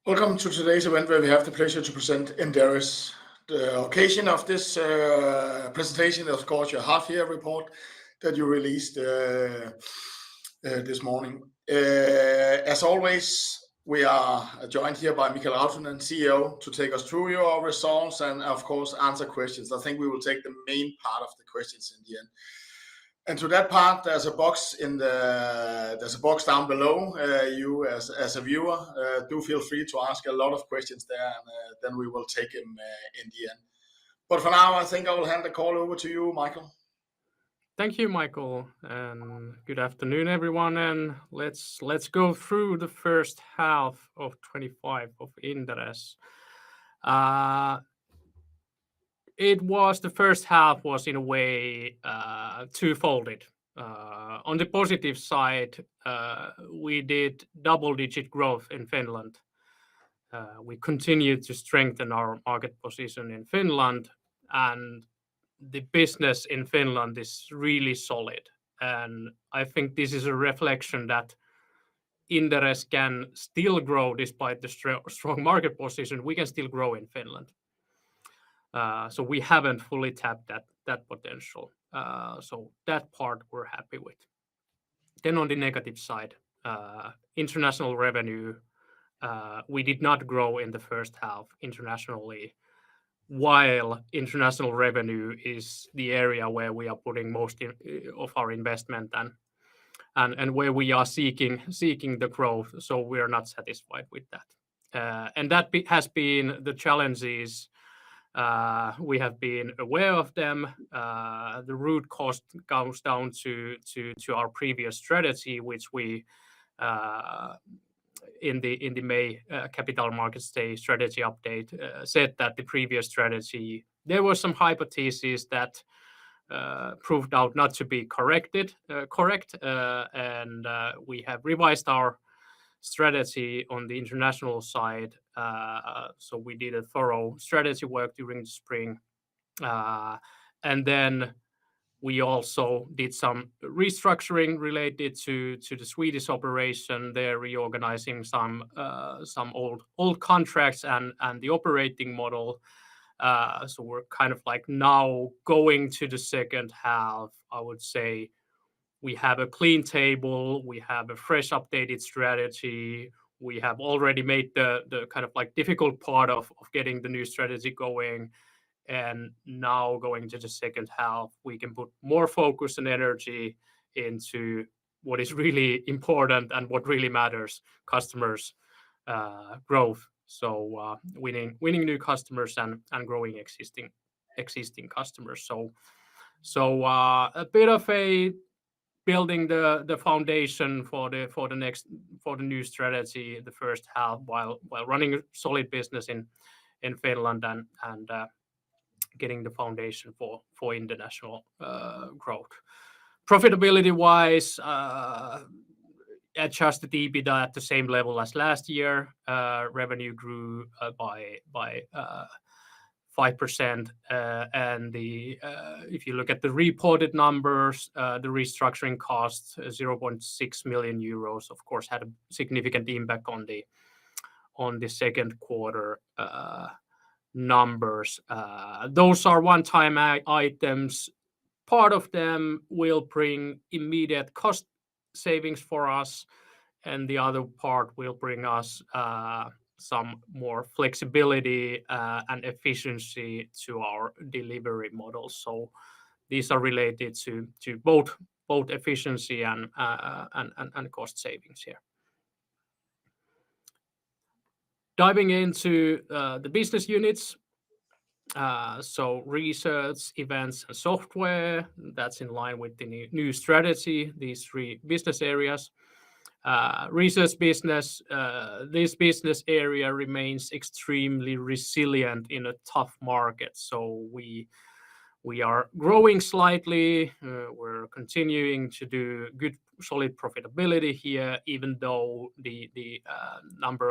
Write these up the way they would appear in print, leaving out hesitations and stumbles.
Welcome to today's event where we have the pleasure to present Inderes. The occasion of this presentation is, of course, your half-year report that you released this morning. As always, we are joined here by Mikael Rautanen, CEO, to take us through your results and, of course, answer questions. I think we will take the main part of the questions in the end. And to that part, there's a box down below. You as a viewer, do feel free to ask a lot of questions there, and then we will take them in the end. But for now, I think I will hand the call over to you, Michael. Thank you, Michael, and good afternoon, everyone. And let's go through the first half of 25 of Inderes. The first half was in a way twofolded. On the positive side, we did double-digit growth in Finland. We continued to strengthen our market position in Finland, and the business in Finland is really solid. And I think this is a reflection that Inderes can still grow despite the strong market position. We can still grow in Finland. So we haven't fully tapped that potential. So that part we're happy with. Then on the negative side, international revenue, we did not grow in the first half internationally, while international revenue is the area where we are putting most of our investment and where we are seeking the growth. So we are not satisfied with that. And that has been the challenges. We have been aware of them. The root cause comes down to our previous strategy, which we in the May Capital Markets Day strategy update said that the previous strategy, there were some hypotheses that proved out not to be correct, and we have revised our strategy on the international side. So we did a thorough strategy work during the spring, and then we also did some restructuring related to the Swedish operation. They're reorganizing some old contracts and the operating model. So we're kind of like now going to the second half. I would say we have a clean table. We have a fresh, updated strategy. We have already made the kind of like difficult part of getting the new strategy going. And now going to the second half, we can put more focus and energy into what is really important and what really matters: customers, growth. So winning new customers and growing existing customers. So a bit of a building the foundation for the new strategy the first half, while running a solid business in Finland and getting the foundation for international growth. Profitability-wise, adjusted EBITDA at the same level as last year. Revenue grew by 5%, and if you look at the reported numbers, the restructuring costs 0.6 million euros, of course, had a significant impact on the second quarter numbers. Those are one-time items. Part of them will bring immediate cost savings for us, and the other part will bring us some more flexibility and efficiency to our delivery model. So these are related to both efficiency and cost savings here. Diving into the business units, so research, events, and software, that's in line with the new strategy, these three business areas. Research business, this business area remains extremely resilient in a tough market. So we are growing slightly. We're continuing to do good, solid profitability here, even though the number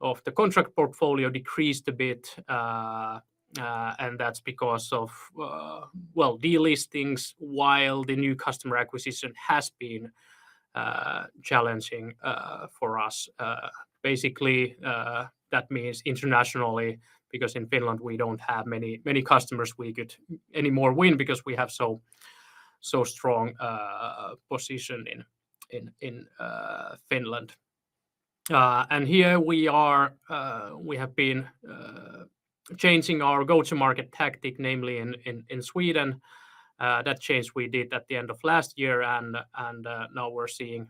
of the contract portfolio decreased a bit, and that's because of delistings, while the new customer acquisition has been challenging for us. Basically, that means internationally, because in Finland we don't have many customers we could anymore win because we have so strong position in Finland. And here we have been changing our go-to-market tactic, namely in Sweden. That change we did at the end of last year, and now we're seeing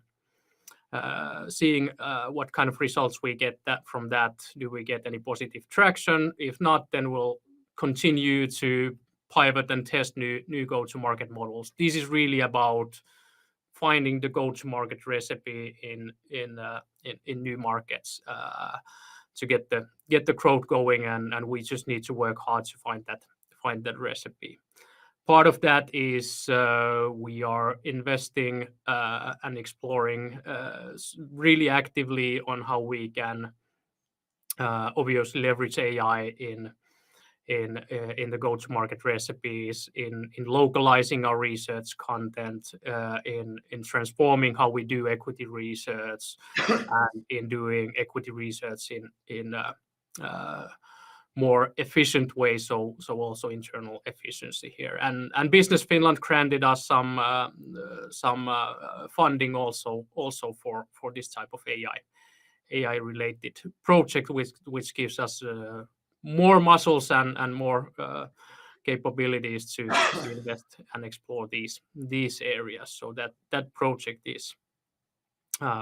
what kind of results we get from that. Do we get any positive traction? If not, then we'll continue to pivot and test new go-to-market models. This is really about finding the go-to-market recipe in new markets to get the growth going, and we just need to work hard to find that recipe. Part of that is we are investing and exploring really actively on how we can obviously leverage AI in the go-to-market recipes, in localizing our research content, in transforming how we do equity research, and in doing equity research in more efficient way. So also internal efficiency here. And Business Finland granted us some funding also for this type of AI related project, which gives us more muscles and more capabilities to invest and explore these areas. So that project is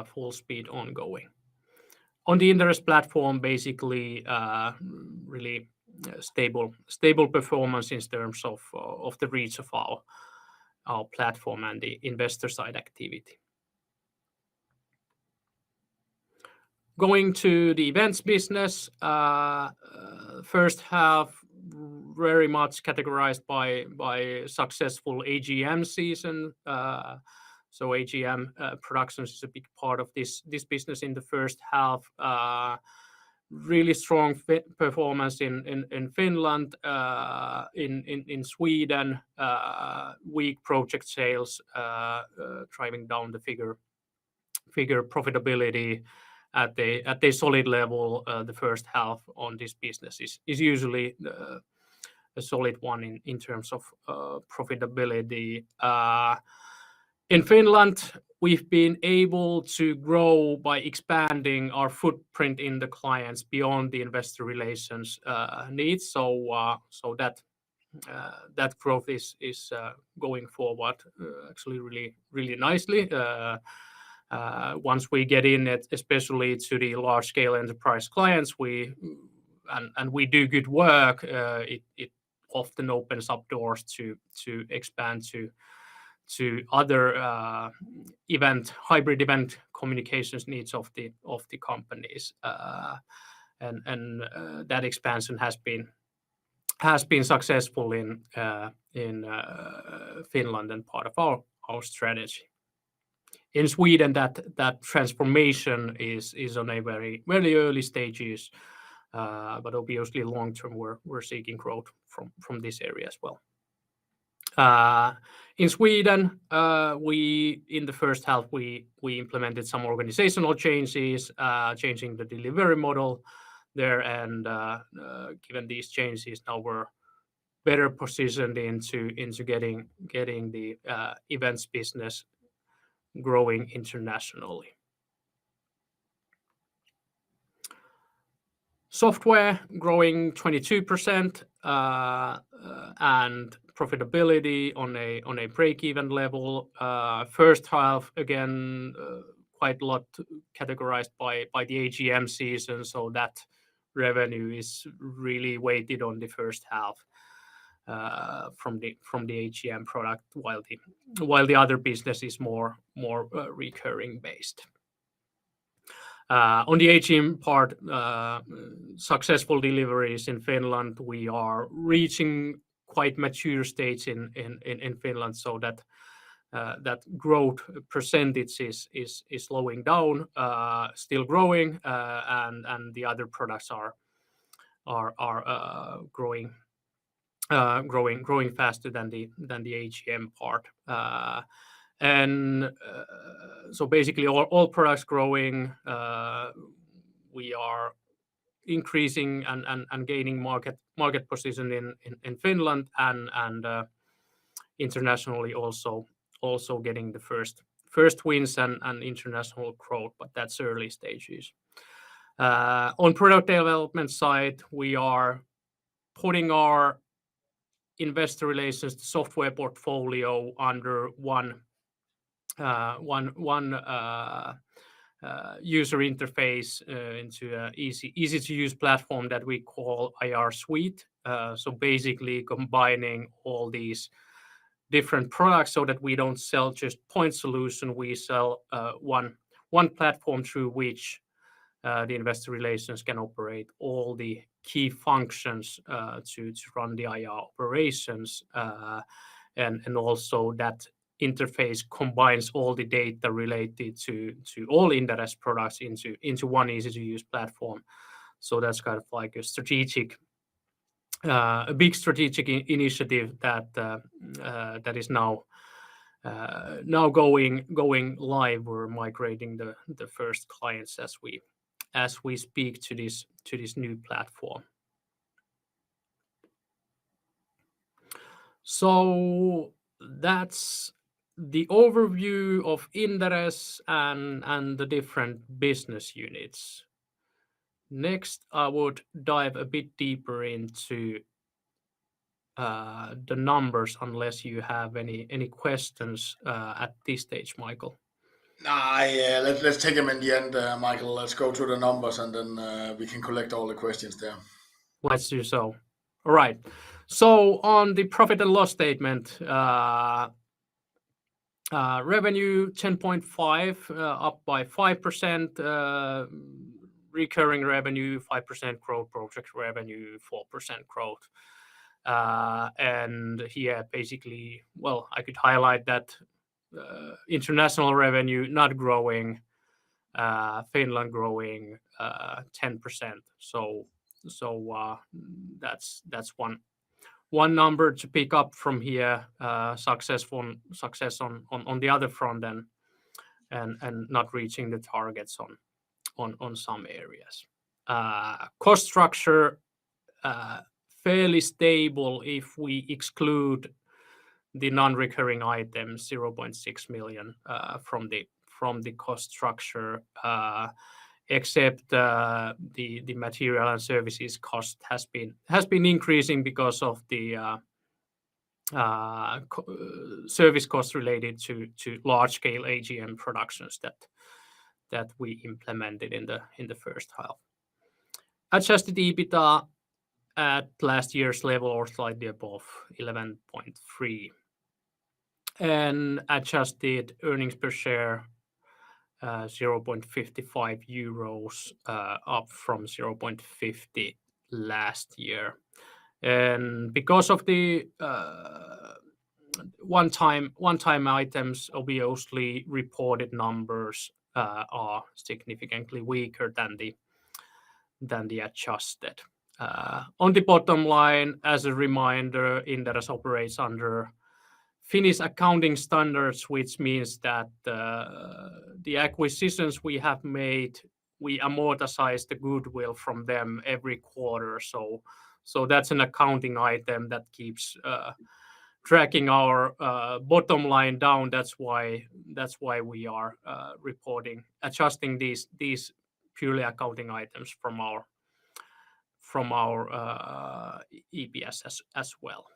full speed ongoing. On the Inderes platform, basically really stable performance in terms of the reach of our platform and the investor side activity. Going to the events business, first half very much categorized by successful AGM season. So AGM productions is a big part of this business in the first half. Really strong performance in Finland, in Sweden, weak project sales driving down the figure profitability at a solid level. The first half on this business is usually a solid one in terms of profitability. In Finland, we've been able to grow by expanding our footprint in the clients beyond the investor relations needs. So that growth is going forward actually really nicely. Once we get in it, especially to the large scale enterprise clients, we do good work. It often opens up doors to expand to other hybrid event communications needs of the companies, and that expansion has been successful in Finland and part of our strategy. In Sweden, that transformation is on a very early stages, but obviously long term we're seeking growth from this area as well. In Sweden, in the first half we implemented some organizational changes, changing the delivery model there, and given these changes, now we're better positioned into getting the events business growing internationally. Software growing 22%, and profitability on a break-even level. First half again, quite a lot categorized by the AGM season, so that revenue is really weighted on the first half from the AGM product, while the other business is more recurring based. On the AGM part, successful deliveries in Finland. We are reaching quite mature stage in Finland, so that growth percentage is slowing down, still growing, and the other products are growing faster than the AGM part. And so basically all products growing. We are increasing and gaining market position in Finland and internationally also getting the first wins and international growth, but that's early stages. On product development side, we are putting our investor relations software portfolio under one user interface into an easy to use platform that we call IR Suite. So basically combining all these different products so that we don't sell just point solution. We sell one platform through which the investor relations can operate all the key functions to run the IR operations, and also that interface combines all the data related to all Inderes products into one easy to use platform. So that's kind of like a big strategic initiative that is now going live. We're migrating the first clients as we speak to this new platform. So that's the overview of Inderes and the different business units. Next, I would dive a bit deeper into the numbers, unless you have any questions at this stage, Michael. Yeah, let's take them in the end, Michael. Let's go through the numbers and then we can collect all the questions there. Let's do so. All right. So on the profit and loss statement, revenue 10.5, up by 5%, recurring revenue 5% growth, project revenue 4% growth. And here basically, well, I could highlight that international revenue not growing, Finland growing 10%. So that's one number to pick up from here. Success on the other front and not reaching the targets on some areas. Cost structure fairly stable if we exclude the non-recurring items, 0.6 million from the cost structure, except the material and services cost has been increasing because of the service costs related to large scale AGM productions that we implemented in the first half. Adjusted EBITDA at last year's level or slightly above 11.3, and adjusted earnings per share 0.55 euros, up from 0.50 last year. And because of the one-time items, obviously reported numbers are significantly weaker than the adjusted. On the bottom line, as a reminder, Inderes operates under Finnish accounting standards, which means that the acquisitions we have made, we amortize the goodwill from them every quarter. So that's an accounting item that keeps tracking our bottom line down. That's why we are adjusting these purely accounting items from our EPS as well.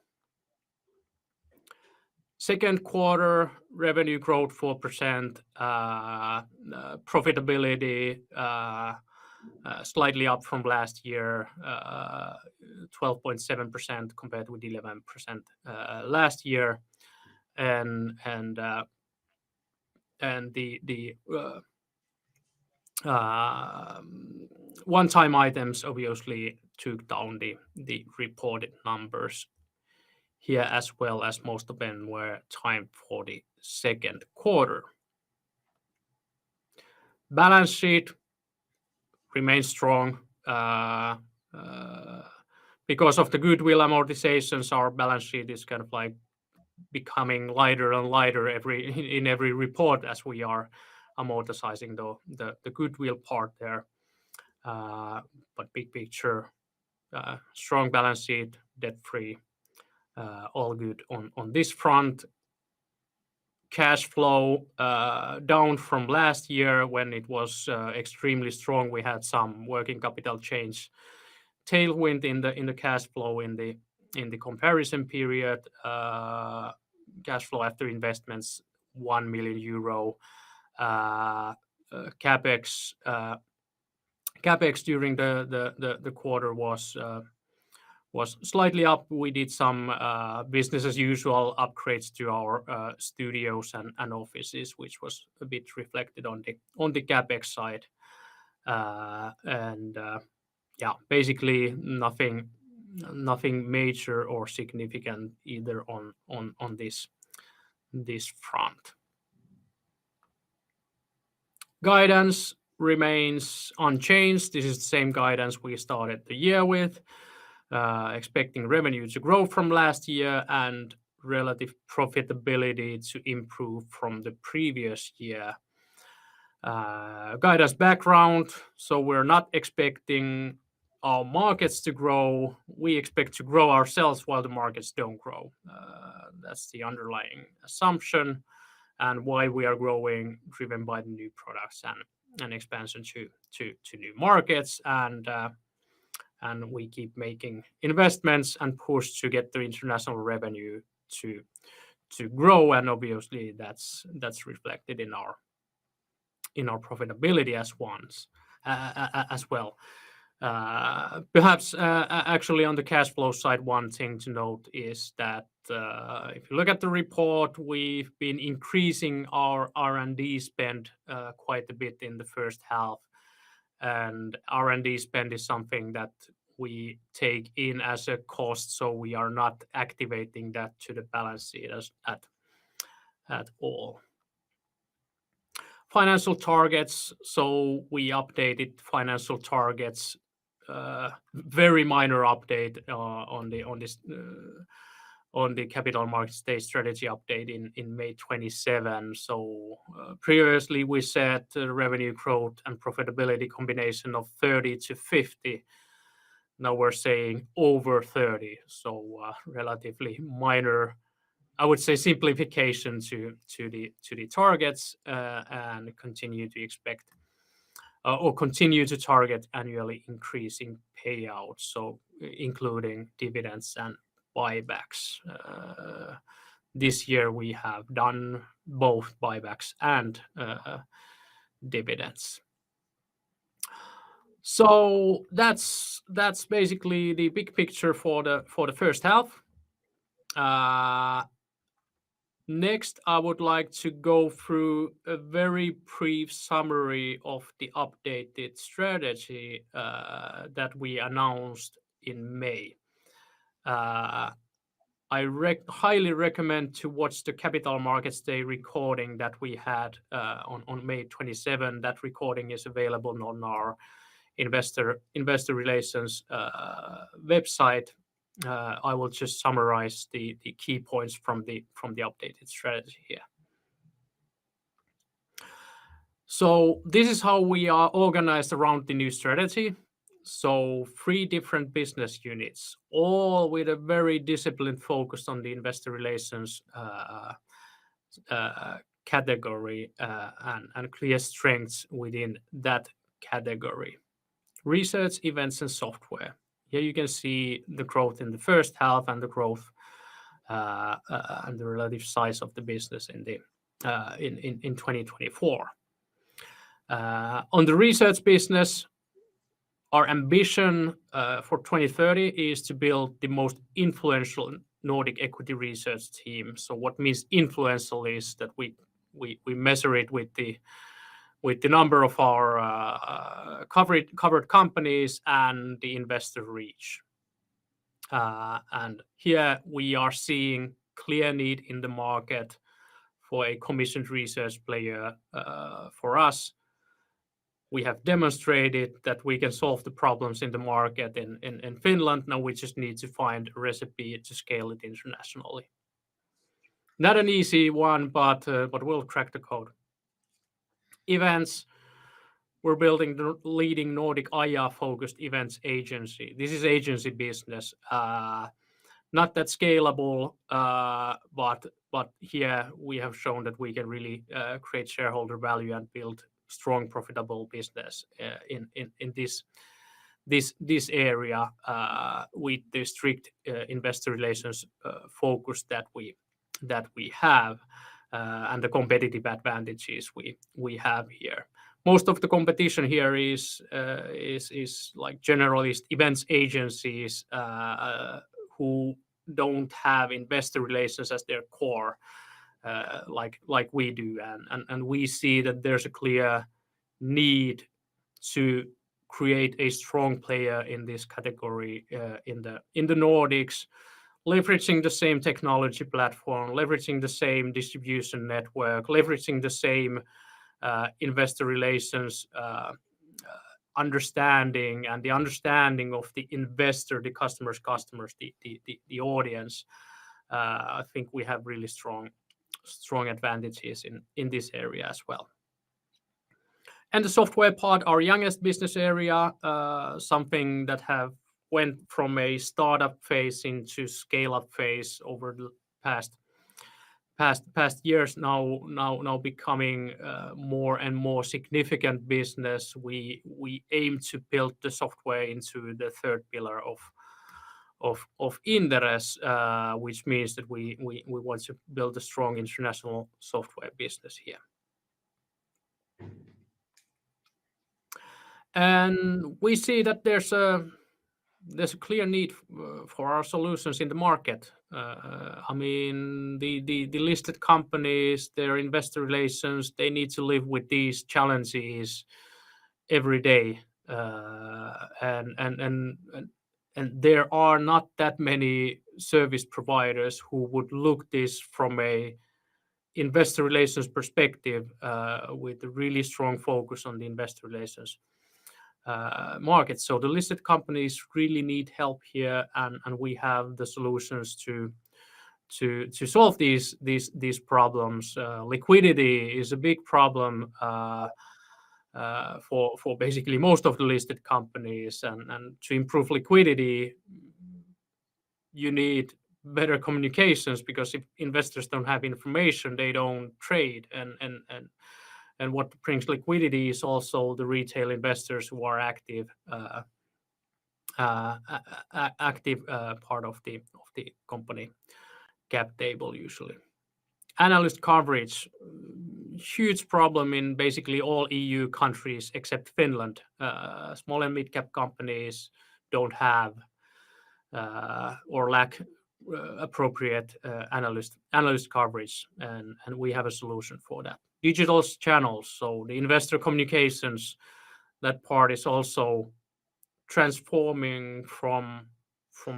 Second quarter revenue growth 4%, profitability slightly up from last year, 12.7% compared with 11% last year, and the one-time items obviously took down the reported numbers here, as well as most of them were timed for the second quarter. Balance sheet remains strong. Because of the goodwill amortizations, our balance sheet is kind of like becoming lighter and lighter in every report as we are amortizing the goodwill part there. But big picture, strong balance sheet, debt-free, all good on this front. Cash flow down from last year when it was extremely strong. We had some working capital change tailwind in the cash flow in the comparison period. Cash flow after investments 1 million euro. Capex during the quarter was slightly up. We did some business as usual upgrades to our studios and offices, which was a bit reflected on the Capex side. Yeah, basically nothing major or significant either on this front. Guidance remains unchanged. This is the same guidance we started the year with. Expecting revenue to grow from last year and relative profitability to improve from the previous year. Guidance background, so we're not expecting our markets to grow. We expect to grow ourselves while the markets don't grow. That's the underlying assumption, and why we are growing, driven by the new products and expansion to new markets, and we keep making investments and push to get the international revenue to grow, and obviously that's reflected in our profitability as well. Perhaps actually on the cash flow side, one thing to note is that if you look at the report, we've been increasing our R&D spend quite a bit in the first half. And R&D spend is something that we take in as a cost, so we are not activating that to the balance sheet at all. Financial targets. So we updated financial targets. Very minor update on the Capital Markets Day strategy update in May 27. So previously we said revenue growth and profitability combination of 30 to 50. Now we're saying over 30. So relatively minor, I would say, simplification to the targets, and continue to expect or continue to target annually increasing payouts, so including dividends and buybacks. This year we have done both buybacks and dividends. So that's basically the big picture for the first half. Next, I would like to go through a very brief summary of the updated strategy that we announced in May. I highly recommend to watch the Capital Markets Day recording that we had on May 27. That recording is available on our investor relations website. I will just summarize the key points from the updated strategy here. So this is how we are organized around the new strategy. So 3 different business units, all with a very disciplined focus on the investor relations category and clear strengths within that category. Research, events, and software. Here you can see the growth in the first half and the growth and the relative size of the business in 2024. On the research business, our ambition for 2030 is to build the most influential Nordic equity research team. So what means influential is that we measure it with the number of our covered companies and the investor reach. And here we are seeing clear need in the market for a commissioned research player. For us, we have demonstrated that we can solve the problems in the market in Finland. Now we just need to find a recipe to scale it internationally. Not an easy one, but we'll crack the code. Events. We're building the leading Nordic IR-focused events agency. This is agency business. Not that scalable, but here we have shown that we can really create shareholder value and build strong, profitable business in this area with the strict investor relations focus that we have and the competitive advantages we have here. Most of the competition here is like generalist events agencies who don't have investor relations as their core, like we do, and we see that there's a clear need to create a strong player in this category in the Nordics, leveraging the same technology platform, leveraging the same distribution network, leveraging the same investor relations understanding and the understanding of the investor, the customers, the audience. I think we have really strong advantages in this area as well. And the software part, our youngest business area, something that have went from a startup phase into scale-up phase over the past years, now becoming more and more significant business. We aim to build the software into the third pillar of Inderes, which means that we want to build a strong international software business here. And we see that there's a clear need for our solutions in the market. I mean, the listed companies, their investor relations, they need to live with these challenges every day, and there are not that many service providers who would look this from a investor relations perspective with a really strong focus on the investor relations market. So the listed companies really need help here, and we have the solutions to solve these problems. Liquidity is a big problem for basically most of the listed companies, and to improve liquidity, you need better communications, because if investors don't have information, they don't trade, and what brings liquidity is also the retail investors who are active part of the company cap table usually. Analyst coverage, huge problem in basically all EU countries except Finland. Small and mid-cap companies don't have or lack appropriate analyst coverage, and we have a solution for that. Digital channels, so the investor communications, that part is also transforming from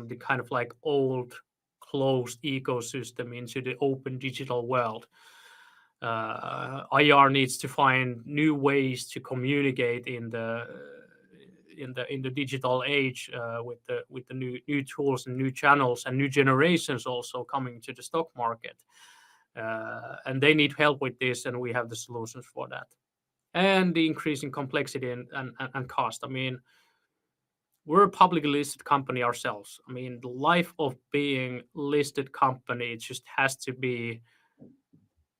the kind of like old closed ecosystem into the open digital world. IR needs to find new ways to communicate in the digital age with the new tools and new channels and new generations also coming to the stock market, and they need help with this, and we have the solutions for that. And the increasing complexity and cost. I mean, we're a publicly listed company ourselves. I mean, the life of being listed company just has to be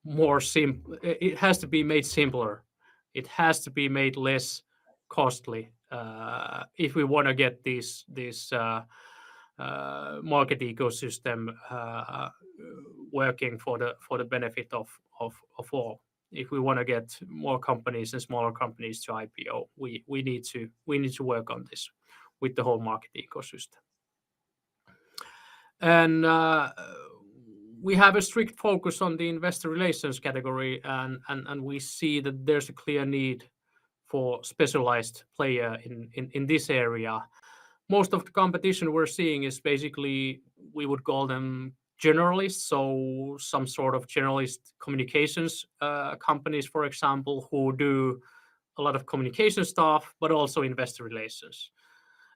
more simple. It has to be made simpler. It has to be made less costly if we want to get this market ecosystem working for the benefit of all. If we want to get more companies and smaller companies to IPO, we need to work on this with the whole market ecosystem. And we have a strict focus on the investor relations category, and we see that there's a clear need for specialized player in this area. Most of the competition we're seeing is basically, we would call them generalists, so some sort of generalist communications companies, for example, who do a lot of communication stuff, but also investor relations.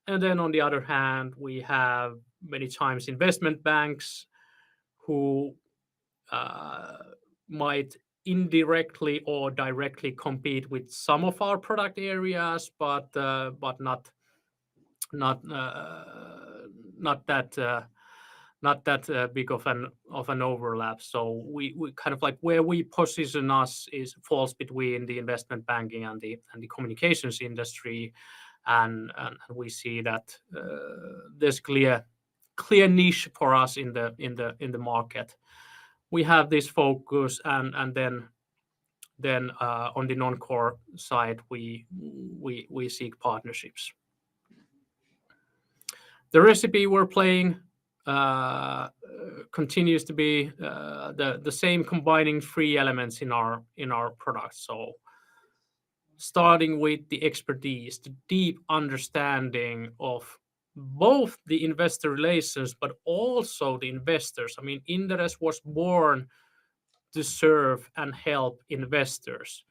And then on the other hand, we have many times investment banks who might indirectly or directly compete with some of our product areas, but not not that big of an overlap. So we kind of like where we position us falls between the investment banking and the communications industry, and we see that there's clear niche for us in the market. We have this focus, and then on the non-core side, we seek partnerships. The recipe we're playing continues to be the same, combining three elements in our products. So starting with the expertise, the deep understanding of both the investor relations, but also the investors. I mean, Inderes was born to serve and help investors.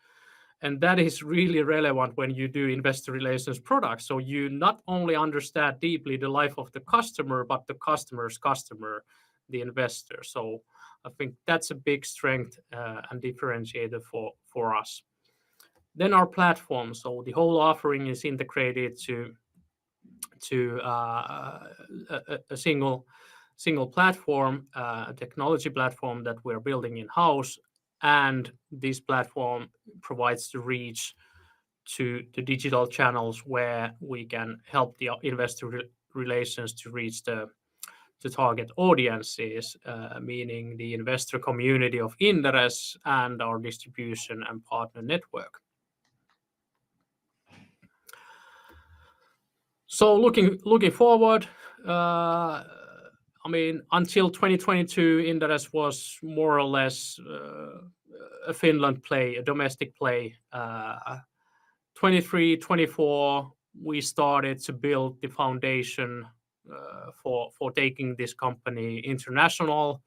And that is really relevant when you do investor relations products. So you not only understand deeply the life of the customer, but the customer's customer, the investor. So I think that's a big strength and differentiator for us. Then our platform. So the whole offering is integrated to a single platform, a technology platform that we're building in-house. And this platform provides the reach to the digital channels where we can help the investor relations to reach the target audiences, meaning the investor community of Inderes and our distribution and partner network. So looking forward, I mean, until 2022, Inderes was more or less a Finland play, a domestic play. 23, 24, we started to build the foundation for taking this company international.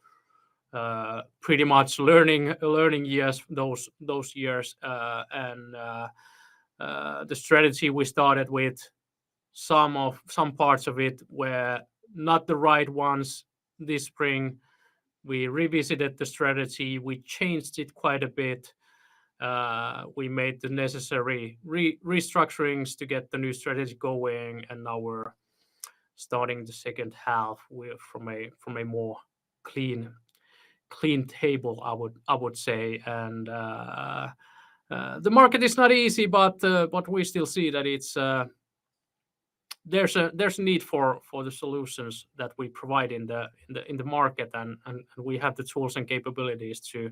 Pretty much learning years, those years, and the strategy we started with, some parts of it were not the right ones. This spring, we revisited the strategy. We changed it quite a bit. We made the necessary restructurings to get the new strategy going, and now we're starting the second half from a more clean table, I would say. And the market is not easy, but we still see that it's there's a need for the solutions that we provide in the market, and we have the tools and capabilities to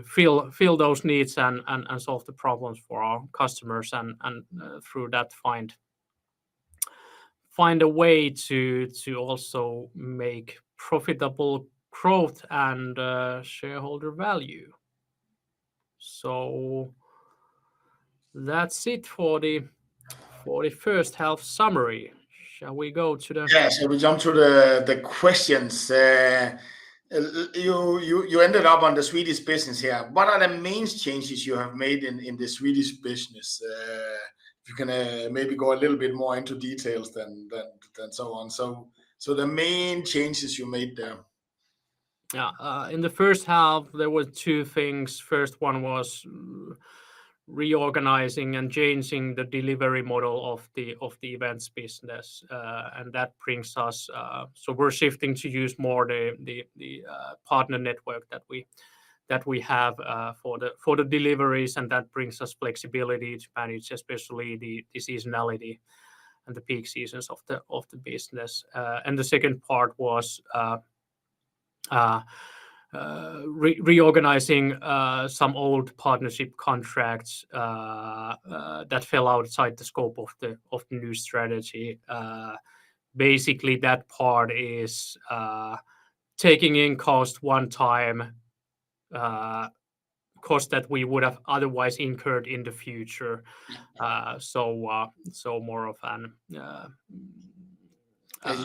fill those needs and solve the problems for our customers, and through that find a way to also make profitable growth and shareholder value. So that's it for the first half summary. Shall we go to the... Yeah, so we jump to the questions. You ended up on the Swedish business here. What are the main changes you have made in the Swedish business? If you can maybe go a little bit more into details than so on. So the main changes you made there. Yeah, in the first half, there were two things. First one was reorganizing and changing the delivery model of the events business, and that brings us. So we're shifting to use more the partner network that we have for the deliveries, and that brings us flexibility to manage, especially the seasonality and the peak seasons of the business. And the second part was reorganizing some old partnership contracts that fell outside the scope of the new strategy. Basically, that part is taking in cost one time, cost that we would have otherwise incurred in the future. So more of an...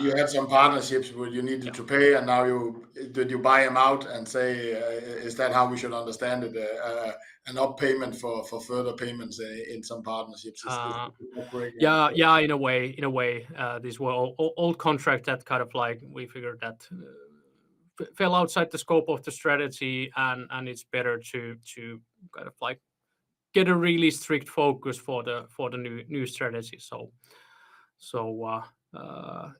you had some partnerships where you needed to pay, and now did you buy them out and say, is that how we should understand it? An up payment for further payments in some partnerships. Is that correct? Yeah, in a way, these were old contracts that kind of like we figured that fell outside the scope of the strategy, and it's better to kind of like get a really strict focus for the new strategy.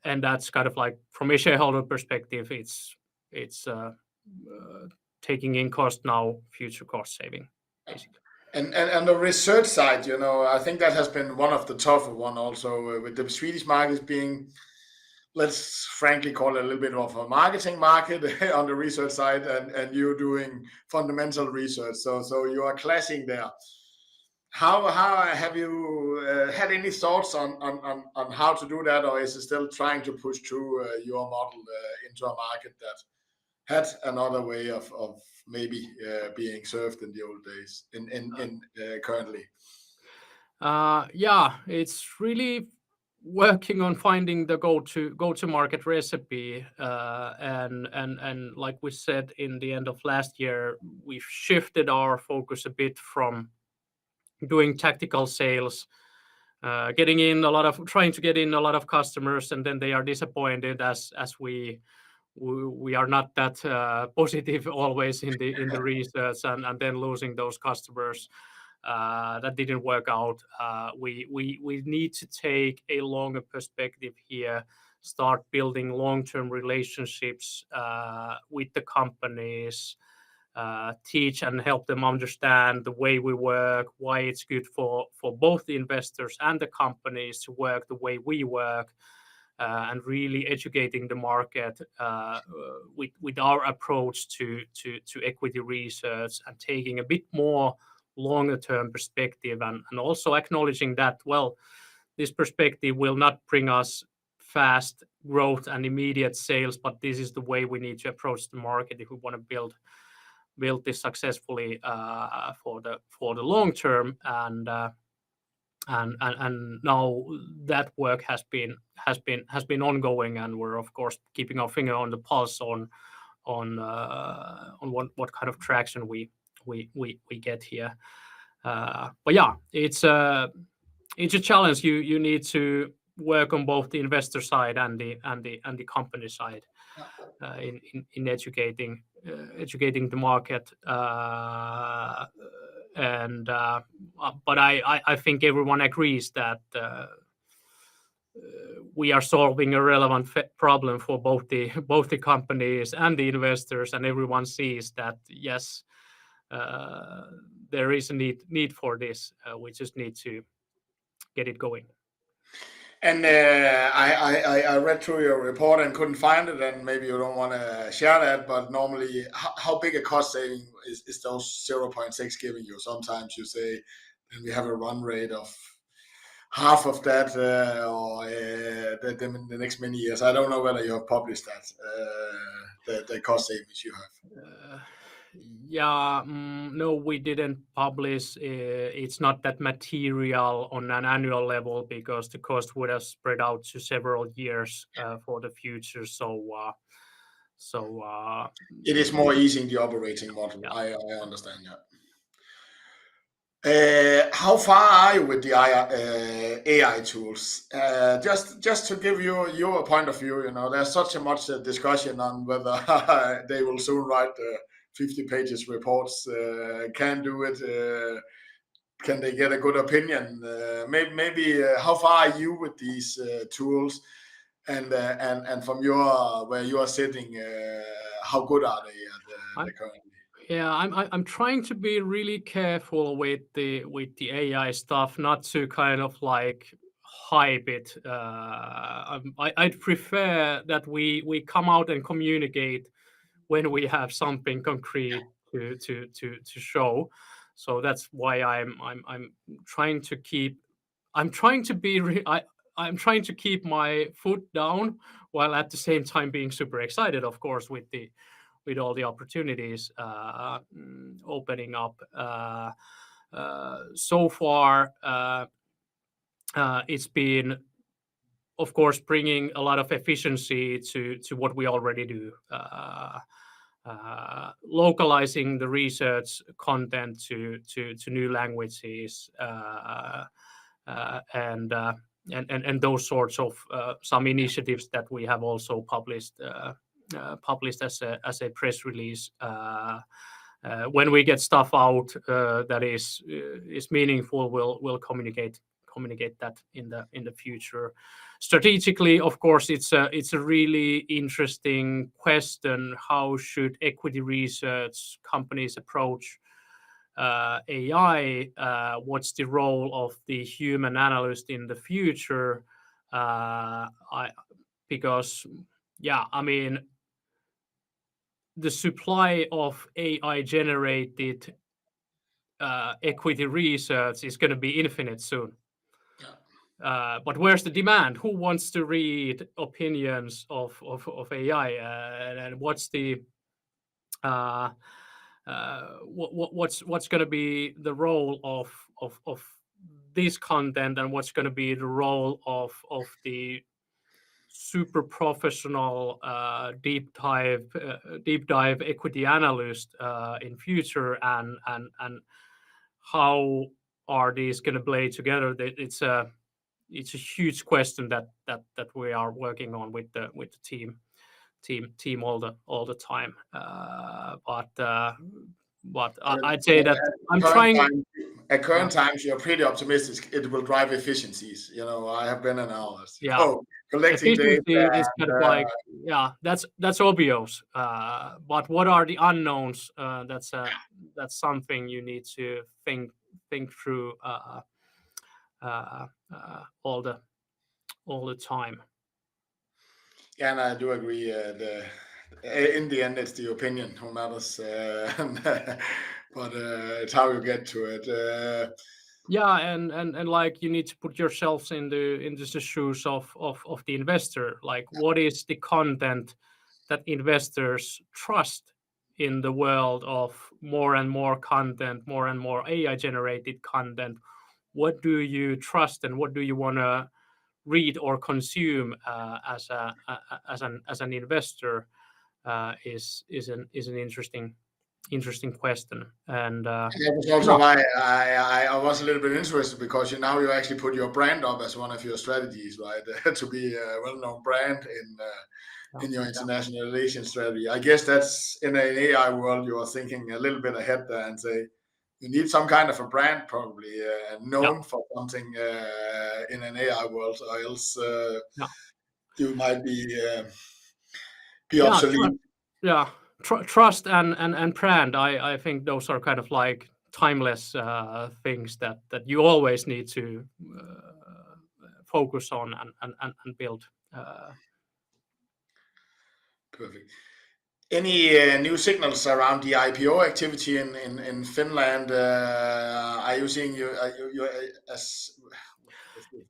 And that's kind of like from a shareholder perspective, it's taking in cost now, future cost saving, basically. And the research side, I think that has been one of the tougher one also, with the Swedish market being, let's frankly call it a little bit of a marketing market on the research side, and you doing fundamental research. So you are clashing there. How have you had any thoughts on how to do that, or is it still trying to push through your model into a market that had another way of maybe being served in the old days in currently? Yeah, it's really working on finding the go to market recipe, and like we said in the end of last year, we've shifted our focus a bit from doing tactical sales, trying to get in a lot of customers, and then they are disappointed as we are not that positive always in the research, and then losing those customers. That didn't work out. We need to take a longer perspective here, start building long-term relationships with the companies, teach and help them understand the way we work, why it's good for both the investors and the companies to work the way we work, and really educating the market with our approach to equity research, and taking a bit more longer term perspective, and also acknowledging that, well, this perspective will not bring us fast growth and immediate sales, but this is the way we need to approach the market if we want to build this successfully for the long term. And now that work has been ongoing, and we're of course keeping our finger on the pulse on what kind of traction we get here. But yeah, it's a challenge. You need to work on both the investor side and the company side in educating the market. But I think everyone agrees that we are solving a relevant problem for both the companies and the investors, and everyone sees that yes, there is a need for this. We just need to get it going. And I read through your report and couldn't find it, and maybe you don't want to share that, but normally, how big a cost saving is those 0.6 giving you? Sometimes you say, and we have a run rate of half of that, or the next many years. I don't know whether you have published that, the cost savings you have. Yeah, no, we didn't publish. It's not that material on an annual level, because the cost would have spread out to several years for the future. So it is more easing the operating model. Yeah. I understand. Yeah. How far are you with the AI tools? Just to give you your point of view, there's such a much discussion on whether they will soon write 50 pages reports, can do it, can they get a good opinion? Maybe how far are you with these tools, and from where you are sitting, how good are they currently? Yeah, I'm trying to be really careful with the AI stuff, not to kind of like hype it. I'd prefer that we come out and communicate when we have something concrete to show. So that's why I'm trying to keep my foot down, while at the same time being super excited, of course, with all the opportunities opening up. So far, it's been, of course, bringing a lot of efficiency to what we already do. Localizing the research content to new languages, and those sorts of some initiatives that we have also published published as a press release. When we get stuff out that is meaningful, we'll communicate that in the future. Strategically, of course, it's a really interesting question. How should equity research companies approach AI? What's the role of the human analyst in the future? Because I mean, the supply of AI generated equity research is going to be infinite soon. But where's the demand? Who wants to read opinions of AI? And what's the what's going to be the role of this content, and what's going to be the role of the super professional deep dive equity analyst in future, and how are these going to play together? It's a huge question that we are working on with the team all the time. But I'd say that I'm trying. At current times, you're pretty optimistic it will drive efficiencies. I have been in ours. Yeah. Collecting Efficiency data. is kind of like, that's obvious. But what are the unknowns? That's something you need to think through all the time. Yeah, and I do agree. In the end, it's the opinion who matters, but it's how you get to it. And like, you need to put yourselves in the shoes of the investor. Like, what is the content that investors trust in the world of more and more content, more and more AI generated content? What do you trust, and what do you want to read or consume as an investor? Is an interesting question. And that was also why I was a little bit interested, because now you actually put your brand up as one of your strategies, right? To be a well-known brand in your international relations strategy. I guess that's, in an AI world, you are thinking a little bit ahead there and say you need some kind of a brand, probably known for something in an AI world, or else you might be obsolete. Trust and brand. I think those are kind of like timeless things that you always need to focus on and build. Perfect. Any new signals around the IPO activity in Finland? Are you seeing as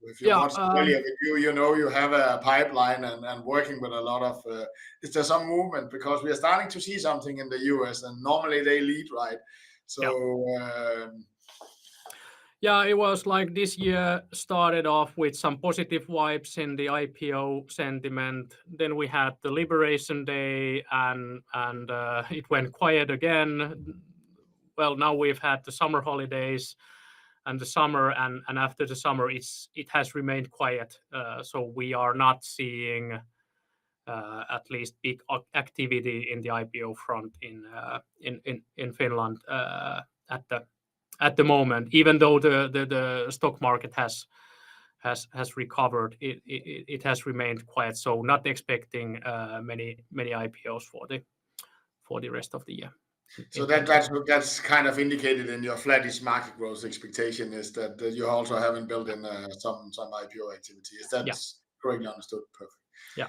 if you watched earlier with you have a pipeline and working with a lot of. Is there some movement, because we are starting to see something in the US, and normally they lead, right? So. It was like this year started off with some positive vibes in the IPO sentiment. Then we had the Liberation Day, and it went quiet again. Well, now we've had the summer holidays and the summer, and after the summer, it has remained quiet. So we are not seeing at least big activity in the IPO front in Finland at the moment, even though the stock market has recovered. It has remained quiet, so not expecting many IPOs for the rest of the year. So that's kind of indicated in your flattish market growth expectation, is that you also haven't built in some IPO activity. Is that correctly understood? Perfect. Yeah.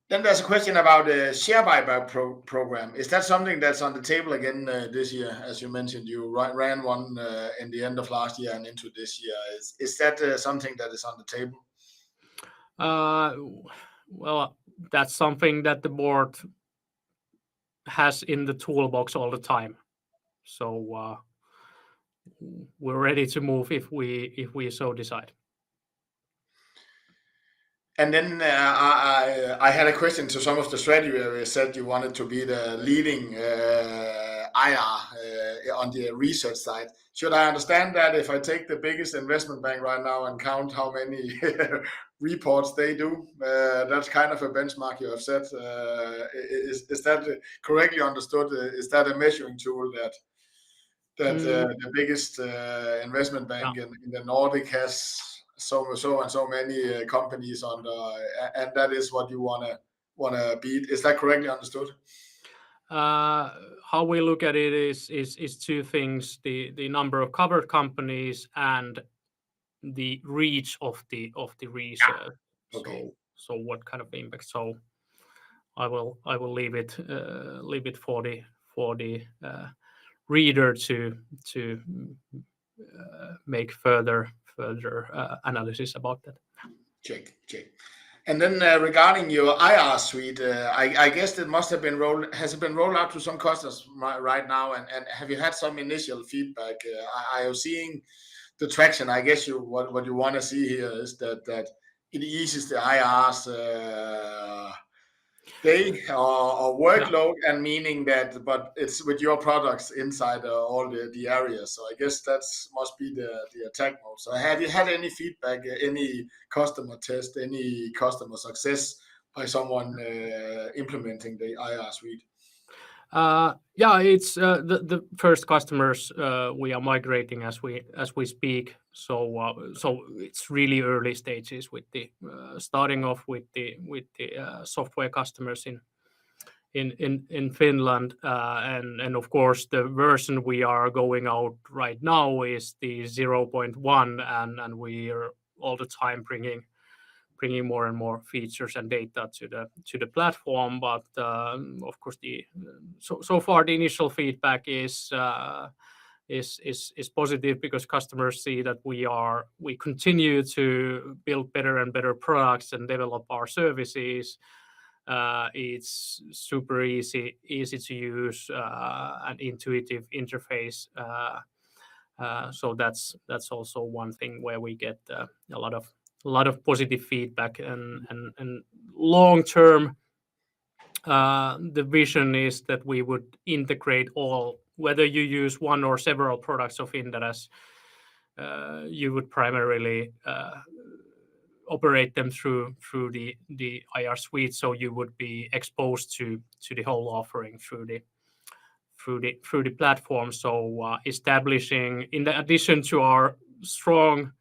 Then there's a question about a share buyback program. Is that something that's on the table again this year? As you mentioned, you ran one in the end of last year and into this year. Is that something that is on the table? Well, that's something that the board has in the toolbox all the time. So we're ready to move if we so decide. And then I had a question to some of the strategy areas. Said you wanted to be the leading IR on the research side. Should I understand that if I take the biggest investment bank right now and count how many reports they do, that's kind of a benchmark you have set? Is that correctly understood? Is that a measuring tool that the biggest investment bank in the Nordic has so many companies under, and that is what you wanna beat? Is that correctly understood? How we look at it is two things: the number of covered companies and the reach of the research. Okay. So what kind of impact? So I will leave it for the reader to make further analysis about that. Check. And then regarding your IR suite, I guess it must have been has it been rolled out to some customers right now? And have you had some initial feedback? Are you seeing the traction? I guess what you want to see here is that it eases the IR's day or workload, and meaning that, but it's with your products inside all the areas. So I guess that's must be the attack mode. So have you had any feedback, any customer test, any customer success by someone implementing the IR suite? It's the first customers we are migrating as we speak. So it's really early stages with the starting off with the software customers in Finland, and of course the version we are going out right now is the 0.1, and we are all the time bringing more and more features and data to the platform. But of course, so far the initial feedback is positive, because customers see that we continue to build better and better products and develop our services. It's super easy to use, an intuitive interface. So that's also one thing where we get a lot of positive feedback, and long term the vision is that we would integrate all, whether you use one or several products of Inderes, you would primarily operate them through the IR suite, so you would be exposed to the whole offering through the platform. So establishing, in addition to our strong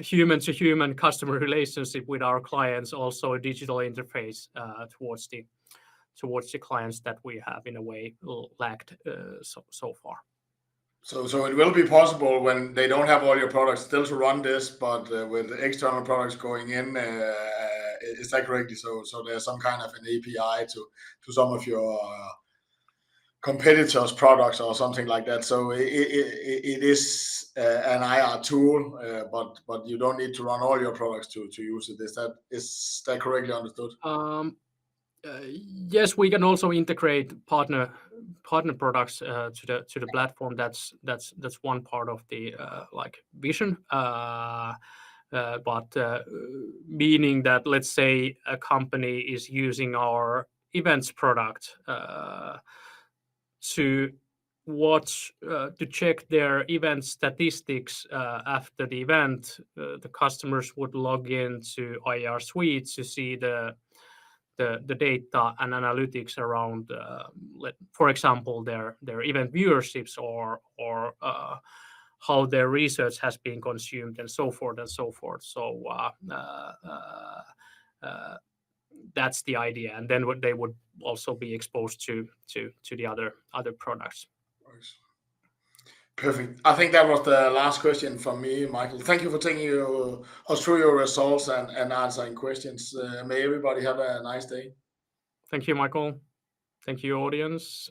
human-to-human customer relationship with our clients, also a digital interface towards the clients that we have in a way lacked so far. So it will be possible when they don't have all your products still to run this, but with external products going in, is that correct? So there's some kind of an API to some of your competitors' products or something like that. So it is an IR tool, but you don't need to run all your products to use it. Is that correctly understood? Yes, we can also integrate partner products to the platform. That's one part of the vision. But meaning that, let's say a company is using our events product to watch, to check their event statistics after the event. The customers would log into IR Suite to see the data and analytics around, for example, their event viewerships, or how their research has been consumed, and so forth and so forth. So that's the idea, and then they would also be exposed to the other products. Perfect. I think that was the last question from me, Michael. Thank you for taking us through your results and answering questions. May everybody have a nice day. Thank you, Michael. Thank you, audience.